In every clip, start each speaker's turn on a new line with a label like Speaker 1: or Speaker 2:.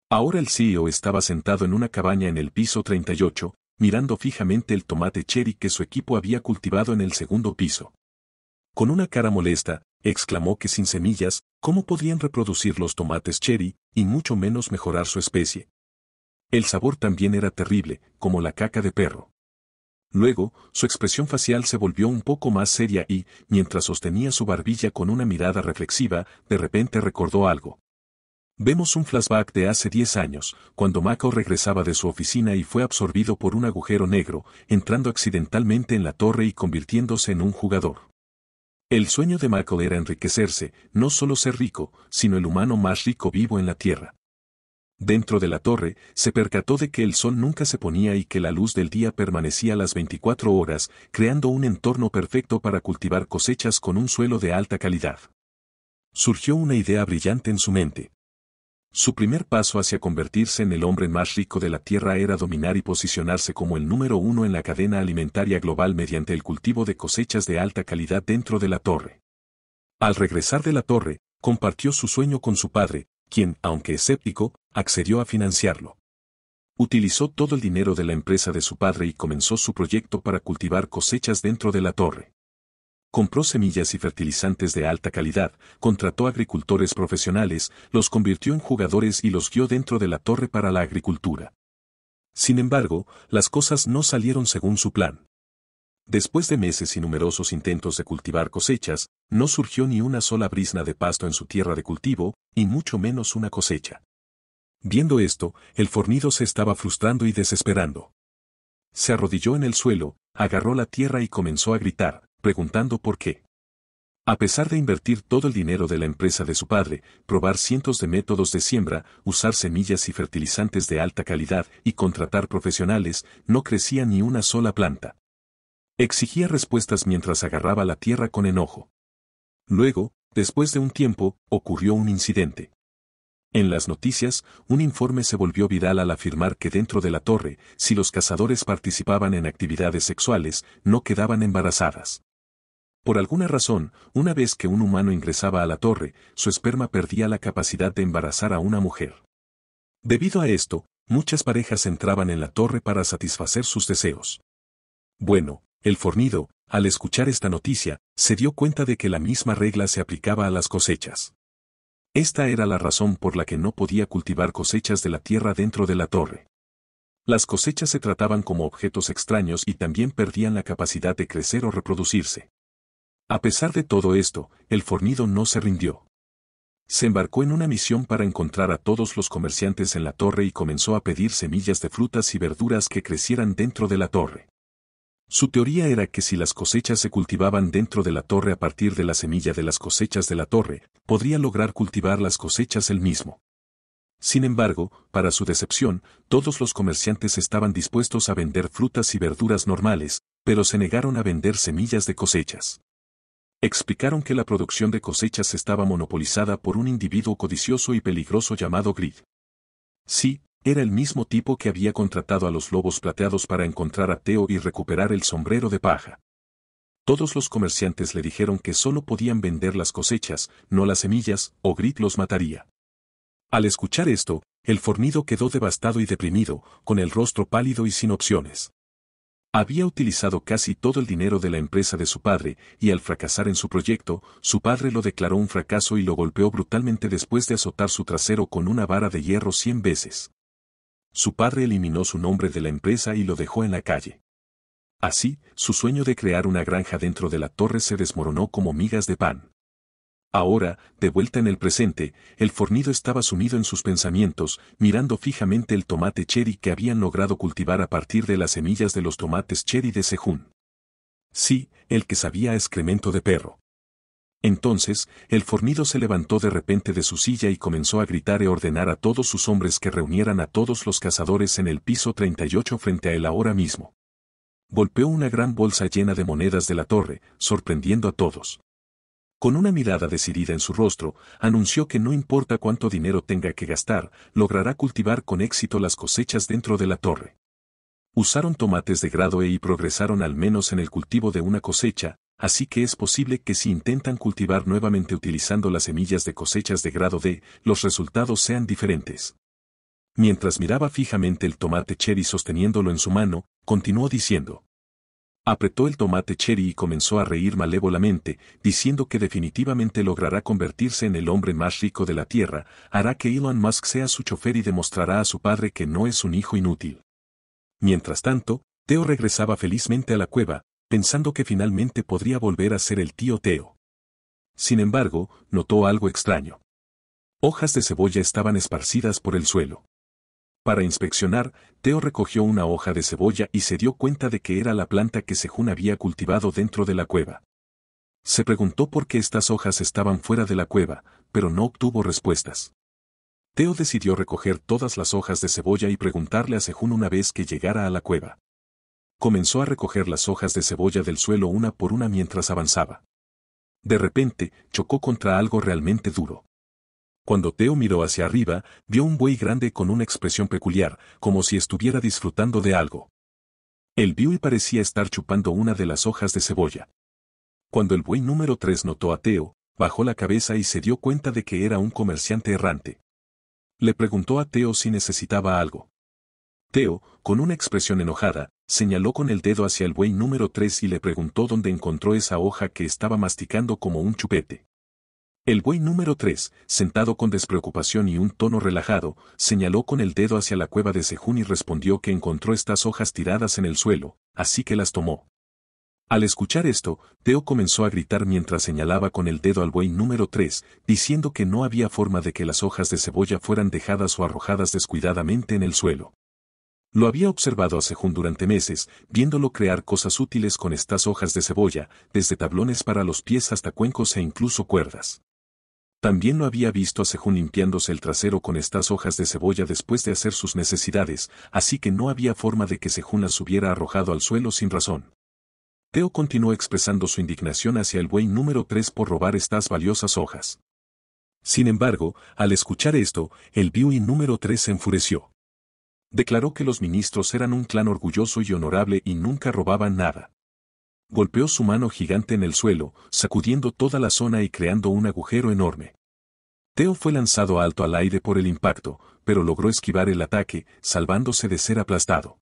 Speaker 1: Ahora el CEO estaba sentado en una cabaña en el piso 38, mirando fijamente el tomate cherry que su equipo había cultivado en el segundo piso. Con una cara molesta, exclamó que sin semillas, ¿cómo podían reproducir los tomates cherry, y mucho menos mejorar su especie? El sabor también era terrible, como la caca de perro. Luego, su expresión facial se volvió un poco más seria y, mientras sostenía su barbilla con una mirada reflexiva, de repente recordó algo. Vemos un flashback de hace 10 años, cuando Mako regresaba de su oficina y fue absorbido por un agujero negro, entrando accidentalmente en la torre y convirtiéndose en un jugador. El sueño de Mako era enriquecerse, no solo ser rico, sino el humano más rico vivo en la Tierra. Dentro de la torre, se percató de que el sol nunca se ponía y que la luz del día permanecía las 24 horas, creando un entorno perfecto para cultivar cosechas con un suelo de alta calidad. Surgió una idea brillante en su mente. Su primer paso hacia convertirse en el hombre más rico de la Tierra era dominar y posicionarse como el número uno en la cadena alimentaria global mediante el cultivo de cosechas de alta calidad dentro de la torre. Al regresar de la torre, compartió su sueño con su padre, quien, aunque escéptico, accedió a financiarlo. Utilizó todo el dinero de la empresa de su padre y comenzó su proyecto para cultivar cosechas dentro de la torre. Compró semillas y fertilizantes de alta calidad, contrató agricultores profesionales, los convirtió en jugadores y los guió dentro de la torre para la agricultura. Sin embargo, las cosas no salieron según su plan. Después de meses y numerosos intentos de cultivar cosechas, no surgió ni una sola brizna de pasto en su tierra de cultivo, y mucho menos una cosecha. Viendo esto, el fornido se estaba frustrando y desesperando. Se arrodilló en el suelo, agarró la tierra y comenzó a gritar, preguntando por qué. A pesar de invertir todo el dinero de la empresa de su padre, probar cientos de métodos de siembra, usar semillas y fertilizantes de alta calidad y contratar profesionales, no crecía ni una sola planta. Exigía respuestas mientras agarraba la tierra con enojo. Luego, después de un tiempo, ocurrió un incidente. En las noticias, un informe se volvió viral al afirmar que dentro de la torre, si los cazadores participaban en actividades sexuales, no quedaban embarazadas. Por alguna razón, una vez que un humano ingresaba a la torre, su esperma perdía la capacidad de embarazar a una mujer. Debido a esto, muchas parejas entraban en la torre para satisfacer sus deseos. Bueno, el fornido, al escuchar esta noticia, se dio cuenta de que la misma regla se aplicaba a las cosechas. Esta era la razón por la que no podía cultivar cosechas de la tierra dentro de la torre. Las cosechas se trataban como objetos extraños y también perdían la capacidad de crecer o reproducirse. A pesar de todo esto, el fornido no se rindió. Se embarcó en una misión para encontrar a todos los comerciantes en la torre y comenzó a pedir semillas de frutas y verduras que crecieran dentro de la torre. Su teoría era que si las cosechas se cultivaban dentro de la torre a partir de la semilla de las cosechas de la torre, podría lograr cultivar las cosechas él mismo. Sin embargo, para su decepción, todos los comerciantes estaban dispuestos a vender frutas y verduras normales, pero se negaron a vender semillas de cosechas. Explicaron que la producción de cosechas estaba monopolizada por un individuo codicioso y peligroso llamado Grid. Sí, era el mismo tipo que había contratado a los lobos plateados para encontrar a Theo y recuperar el sombrero de paja. Todos los comerciantes le dijeron que solo podían vender las cosechas, no las semillas, o Grid los mataría. Al escuchar esto, el fornido quedó devastado y deprimido, con el rostro pálido y sin opciones. Había utilizado casi todo el dinero de la empresa de su padre, y al fracasar en su proyecto, su padre lo declaró un fracaso y lo golpeó brutalmente después de azotar su trasero con una vara de hierro 100 veces. Su padre eliminó su nombre de la empresa y lo dejó en la calle. Así, su sueño de crear una granja dentro de la torre se desmoronó como migas de pan. Ahora, de vuelta en el presente, el fornido estaba sumido en sus pensamientos, mirando fijamente el tomate cherry que habían logrado cultivar a partir de las semillas de los tomates cherry de Sejún. Sí, el que sabía a excremento de perro. Entonces, el fornido se levantó de repente de su silla y comenzó a gritar y ordenar a todos sus hombres que reunieran a todos los cazadores en el piso 38 frente a él ahora mismo. Golpeó una gran bolsa llena de monedas de la torre, sorprendiendo a todos. Con una mirada decidida en su rostro, anunció que no importa cuánto dinero tenga que gastar, logrará cultivar con éxito las cosechas dentro de la torre. Usaron tomates de grado E y progresaron al menos en el cultivo de una cosecha, así que es posible que si intentan cultivar nuevamente utilizando las semillas de cosechas de grado D, los resultados sean diferentes. Mientras miraba fijamente el tomate cherry sosteniéndolo en su mano, continuó diciendo. Apretó el tomate cherry y comenzó a reír malévolamente, diciendo que definitivamente logrará convertirse en el hombre más rico de la Tierra, hará que Elon Musk sea su chofer y demostrará a su padre que no es un hijo inútil. Mientras tanto, Theo regresaba felizmente a la cueva, pensando que finalmente podría volver a ser el tío Theo. Sin embargo, notó algo extraño. Hojas de cebolla estaban esparcidas por el suelo. Para inspeccionar, Theo recogió una hoja de cebolla y se dio cuenta de que era la planta que Sejún había cultivado dentro de la cueva. Se preguntó por qué estas hojas estaban fuera de la cueva, pero no obtuvo respuestas. Theo decidió recoger todas las hojas de cebolla y preguntarle a Sejún una vez que llegara a la cueva. Comenzó a recoger las hojas de cebolla del suelo una por una mientras avanzaba. De repente, chocó contra algo realmente duro. Cuando Theo miró hacia arriba, vio un buey grande con una expresión peculiar, como si estuviera disfrutando de algo. El buey parecía estar chupando una de las hojas de cebolla. Cuando el buey número 3 notó a Theo, bajó la cabeza y se dio cuenta de que era un comerciante errante. Le preguntó a Theo si necesitaba algo. Theo, con una expresión enojada, señaló con el dedo hacia el buey número 3 y le preguntó dónde encontró esa hoja que estaba masticando como un chupete. El buey número 3, sentado con despreocupación y un tono relajado, señaló con el dedo hacia la cueva de Sejún y respondió que encontró estas hojas tiradas en el suelo, así que las tomó. Al escuchar esto, Theo comenzó a gritar mientras señalaba con el dedo al buey número 3, diciendo que no había forma de que las hojas de cebolla fueran dejadas o arrojadas descuidadamente en el suelo. Lo había observado a Sejún durante meses, viéndolo crear cosas útiles con estas hojas de cebolla, desde tablones para los pies hasta cuencos e incluso cuerdas. También lo había visto a Sejún limpiándose el trasero con estas hojas de cebolla después de hacer sus necesidades, así que no había forma de que Sejún las hubiera arrojado al suelo sin razón. Theo continuó expresando su indignación hacia el buey número 3 por robar estas valiosas hojas. Sin embargo, al escuchar esto, el buey número 3 se enfureció. Declaró que los ministros eran un clan orgulloso y honorable y nunca robaban nada. Golpeó su mano gigante en el suelo, sacudiendo toda la zona y creando un agujero enorme. Theo fue lanzado alto al aire por el impacto, pero logró esquivar el ataque, salvándose de ser aplastado.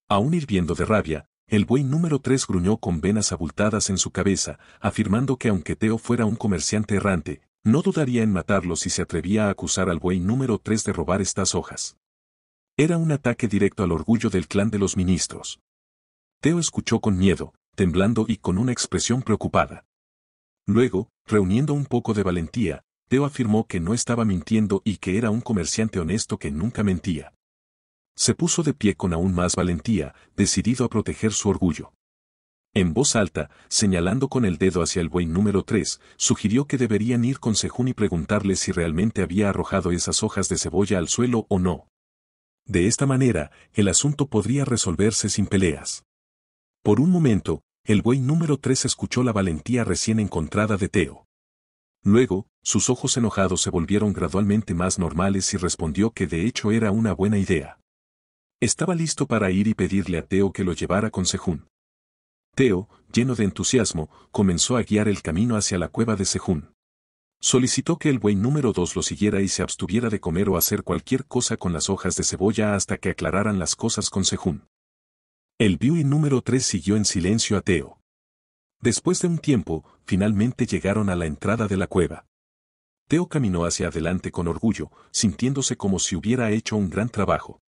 Speaker 1: Aún hirviendo de rabia, el buey número 3 gruñó con venas abultadas en su cabeza, afirmando que aunque Theo fuera un comerciante errante, no dudaría en matarlo si se atrevía a acusar al buey número 3 de robar estas hojas. Era un ataque directo al orgullo del clan de los ministros. Theo escuchó con miedo, temblando y con una expresión preocupada. Luego, reuniendo un poco de valentía, Theo afirmó que no estaba mintiendo y que era un comerciante honesto que nunca mentía. Se puso de pie con aún más valentía, decidido a proteger su orgullo. En voz alta, señalando con el dedo hacia el buey número 3, sugirió que deberían ir con Sejún y preguntarle si realmente había arrojado esas hojas de cebolla al suelo o no. De esta manera, el asunto podría resolverse sin peleas. Por un momento, el buey número 3 escuchó la valentía recién encontrada de Theo. Luego, sus ojos enojados se volvieron gradualmente más normales y respondió que de hecho era una buena idea. Estaba listo para ir y pedirle a Theo que lo llevara con Sejún. Theo, lleno de entusiasmo, comenzó a guiar el camino hacia la cueva de Sejún. Solicitó que el buey número 2 lo siguiera y se abstuviera de comer o hacer cualquier cosa con las hojas de cebolla hasta que aclararan las cosas con Sejún. El buey número 3 siguió en silencio a Theo. Después de un tiempo, finalmente llegaron a la entrada de la cueva. Theo caminó hacia adelante con orgullo, sintiéndose como si hubiera hecho un gran trabajo.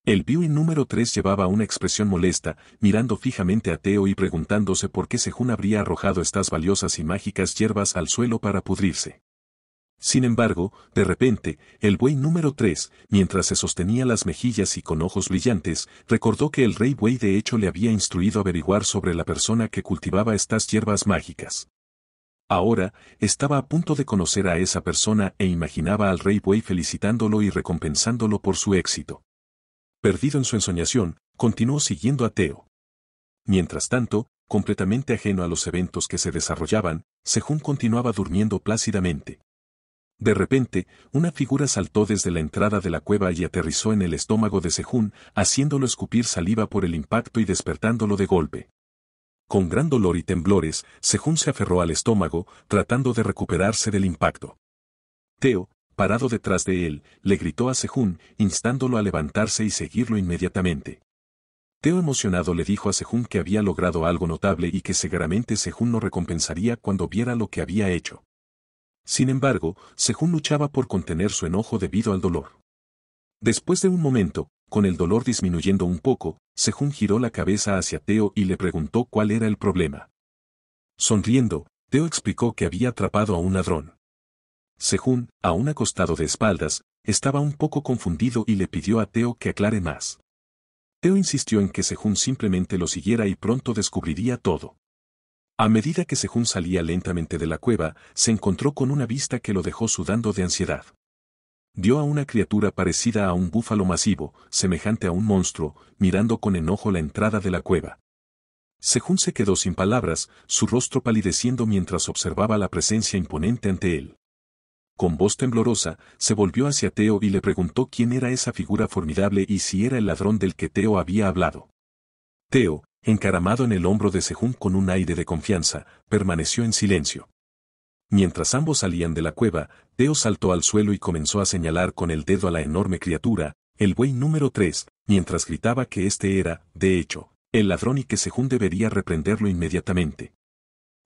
Speaker 1: El buey número 3 llevaba una expresión molesta, mirando fijamente a Theo y preguntándose por qué Sejún habría arrojado estas valiosas y mágicas hierbas al suelo para pudrirse. Sin embargo, de repente, el buey número 3, mientras se sostenía las mejillas y con ojos brillantes, recordó que el rey buey de hecho le había instruido averiguar sobre la persona que cultivaba estas hierbas mágicas. Ahora, estaba a punto de conocer a esa persona e imaginaba al rey buey felicitándolo y recompensándolo por su éxito. Perdido en su ensoñación, continuó siguiendo a Theo. Mientras tanto, completamente ajeno a los eventos que se desarrollaban, Sejún continuaba durmiendo plácidamente. De repente, una figura saltó desde la entrada de la cueva y aterrizó en el estómago de Sejún, haciéndolo escupir saliva por el impacto y despertándolo de golpe. Con gran dolor y temblores, Sejún se aferró al estómago, tratando de recuperarse del impacto. Theo, parado detrás de él, le gritó a Sejún, instándolo a levantarse y seguirlo inmediatamente. Teo emocionado le dijo a Sejún que había logrado algo notable y que seguramente Sejún lo recompensaría cuando viera lo que había hecho. Sin embargo, Sejún luchaba por contener su enojo debido al dolor. Después de un momento, con el dolor disminuyendo un poco, Sejún giró la cabeza hacia Teo y le preguntó cuál era el problema. Sonriendo, Teo explicó que había atrapado a un ladrón. Sejún, aún acostado de espaldas, estaba un poco confundido y le pidió a Teo que aclare más. Teo insistió en que Sejún simplemente lo siguiera y pronto descubriría todo. A medida que Sejún salía lentamente de la cueva, se encontró con una vista que lo dejó sudando de ansiedad. Vio a una criatura parecida a un búfalo masivo, semejante a un monstruo, mirando con enojo la entrada de la cueva. Sejún se quedó sin palabras, su rostro palideciendo mientras observaba la presencia imponente ante él. Con voz temblorosa, se volvió hacia Teo y le preguntó quién era esa figura formidable y si era el ladrón del que Teo había hablado. Teo, encaramado en el hombro de Sejún con un aire de confianza, permaneció en silencio. Mientras ambos salían de la cueva, Teo saltó al suelo y comenzó a señalar con el dedo a la enorme criatura, el buey número 3, mientras gritaba que este era, de hecho, el ladrón y que Sejún debería reprenderlo inmediatamente.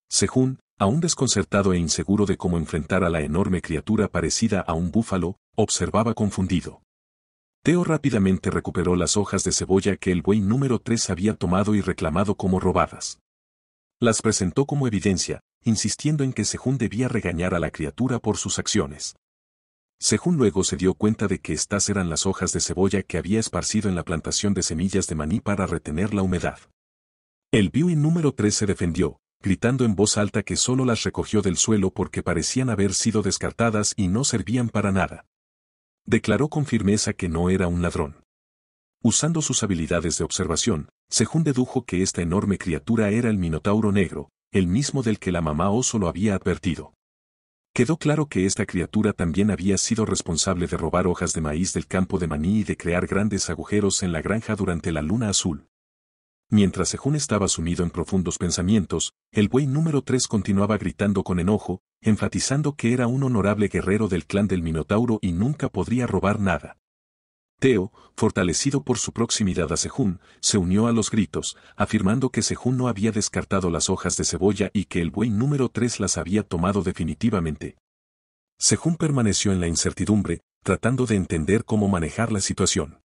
Speaker 1: Sejún, aún desconcertado e inseguro de cómo enfrentar a la enorme criatura parecida a un búfalo, observaba confundido. Teo rápidamente recuperó las hojas de cebolla que el buey número 3 había tomado y reclamado como robadas. Las presentó como evidencia, insistiendo en que Sejún debía regañar a la criatura por sus acciones. Sejún luego se dio cuenta de que estas eran las hojas de cebolla que había esparcido en la plantación de semillas de maní para retener la humedad. El buey número 3 se defendió, gritando en voz alta que solo las recogió del suelo porque parecían haber sido descartadas y no servían para nada. Declaró con firmeza que no era un ladrón. Usando sus habilidades de observación, Sejún dedujo que esta enorme criatura era el Minotauro Negro, el mismo del que la mamá oso lo había advertido. Quedó claro que esta criatura también había sido responsable de robar hojas de maíz del campo de maní y de crear grandes agujeros en la granja durante la luna azul. Mientras Sejún estaba sumido en profundos pensamientos, el buey número 3 continuaba gritando con enojo, enfatizando que era un honorable guerrero del clan del Minotauro y nunca podría robar nada. Teo, fortalecido por su proximidad a Sejún, se unió a los gritos, afirmando que Sejún no había descartado las hojas de cebolla y que el buey número 3 las había tomado definitivamente. Sejún permaneció en la incertidumbre, tratando de entender cómo manejar la situación.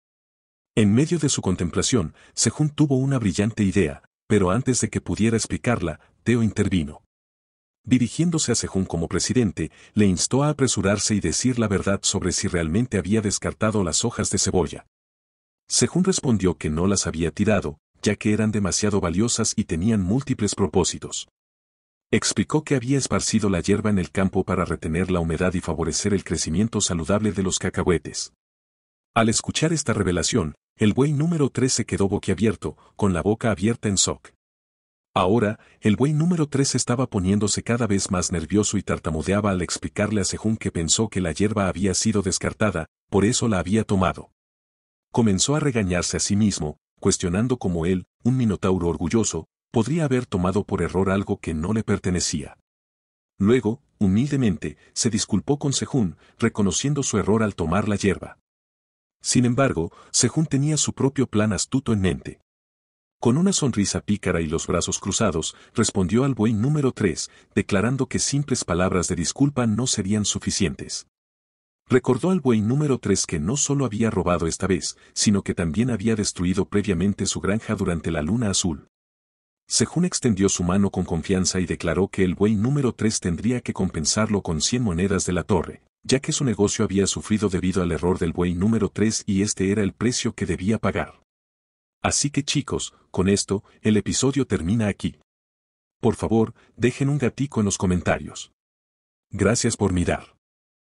Speaker 1: En medio de su contemplación, Sejún tuvo una brillante idea, pero antes de que pudiera explicarla, Teo intervino. Dirigiéndose a Sejún como presidente, le instó a apresurarse y decir la verdad sobre si realmente había descartado las hojas de cebolla. Sejún respondió que no las había tirado, ya que eran demasiado valiosas y tenían múltiples propósitos. Explicó que había esparcido la hierba en el campo para retener la humedad y favorecer el crecimiento saludable de los cacahuetes. Al escuchar esta revelación, el buey número 3 se quedó boquiabierto, con la boca abierta en shock. Ahora, el buey número 3 estaba poniéndose cada vez más nervioso y tartamudeaba al explicarle a Sejún que pensó que la hierba había sido descartada, por eso la había tomado. Comenzó a regañarse a sí mismo, cuestionando cómo él, un minotauro orgulloso, podría haber tomado por error algo que no le pertenecía. Luego, humildemente, se disculpó con Sejún, reconociendo su error al tomar la hierba. Sin embargo, Sejún tenía su propio plan astuto en mente. Con una sonrisa pícara y los brazos cruzados, respondió al buey número 3, declarando que simples palabras de disculpa no serían suficientes. Recordó al buey número 3 que no solo había robado esta vez, sino que también había destruido previamente su granja durante la luna azul. Sejún extendió su mano con confianza y declaró que el buey número 3 tendría que compensarlo con 100 monedas de la torre, ya que su negocio había sufrido debido al error del buey número 3 y este era el precio que debía pagar. Así que chicos, con esto, el episodio termina aquí. Por favor, dejen un gatico en los comentarios. Gracias por mirar.